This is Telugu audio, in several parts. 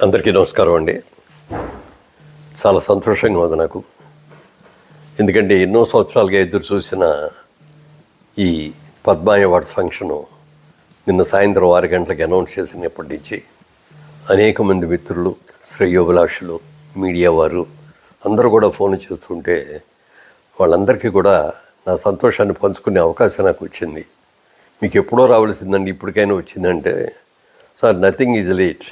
అందరికీ నమస్కారం అండి. చాలా సంతోషంగా ఉంది నాకు. ఎందుకంటే ఎన్నో సంవత్సరాలుగా ఎదురు చూసిన ఈ పద్మ అవార్డ్స్ ఫంక్షను నిన్న సాయంత్రం 6 గంటలకు అనౌన్స్ చేసినప్పటి నుంచి అనేక మంది మిత్రులు, శ్రేయోభిలాషులు, మీడియా వారు అందరూ కూడా ఫోన్ చేస్తుంటే వాళ్ళందరికీ కూడా నా సంతోషాన్ని పంచుకునే అవకాశం నాకు వచ్చింది. మీకు ఎప్పుడో రావాల్సిందండి, ఇప్పటికైనా వచ్చిందంటే, sir nothing is late,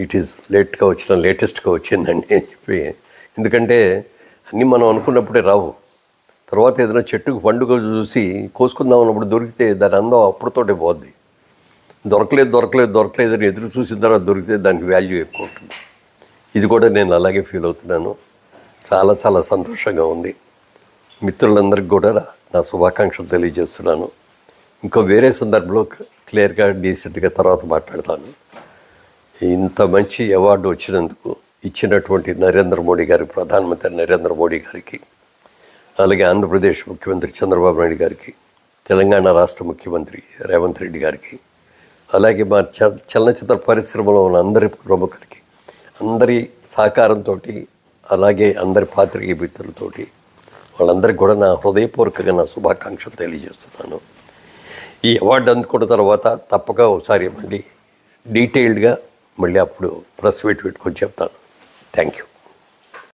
it is లేటెస్ట్గా వచ్చిందండి అని చెప్పి. ఎందుకంటే అన్నీ మనం అనుకున్నప్పుడే రావు. తర్వాత ఏదైనా చెట్టుకు పండుగ చూసి కోసుకుందాం అన్నప్పుడు దొరికితే దాని అందం అప్పుడుతోటే పోద్ది. దొరకలేదని ఎదురు చూసిన తర్వాత దొరికితే దానికి వాల్యూ ఎక్కువ ఉంటుంది. ఇది కూడా నేను అలాగే ఫీల్ అవుతున్నాను. చాలా చాలా సంతోషంగా ఉంది. మిత్రులందరికీ కూడా నా శుభాకాంక్షలు తెలియజేస్తున్నాను. ఇంకో వేరే సందర్భంలో క్లియర్గా డీసెంట్గా తర్వాత మాట్లాడతాను. ఇంత మంచి అవార్డు వచ్చినందుకు ఇచ్చినటువంటి నరేంద్ర మోడీ గారికి, ప్రధానమంత్రి నరేంద్ర మోడీ గారికి, అలాగే ఆంధ్రప్రదేశ్ ముఖ్యమంత్రి చంద్రబాబు నాయుడు గారికి, తెలంగాణ రాష్ట్ర ముఖ్యమంత్రి రేవంత్ రెడ్డి గారికి, అలాగే మా చలనచిత్ర పరిశ్రమలో ఉన్న అందరి ప్రముఖులకి, అందరి సహకారంతో, అలాగే అందరి పాత్రికేయ మిత్రులతోటి వాళ్ళందరికీ కూడా నా హృదయపూర్వకంగా నా శుభాకాంక్షలు తెలియజేస్తున్నాను. ఈ అవార్డు అందుకున్న తర్వాత తప్పక ఒకసారి మళ్ళీ డీటెయిల్డ్గా మళ్ళీ అప్పుడు ప్రెస్ మీట్ పెట్టుకొని చెప్తాను. Thank you.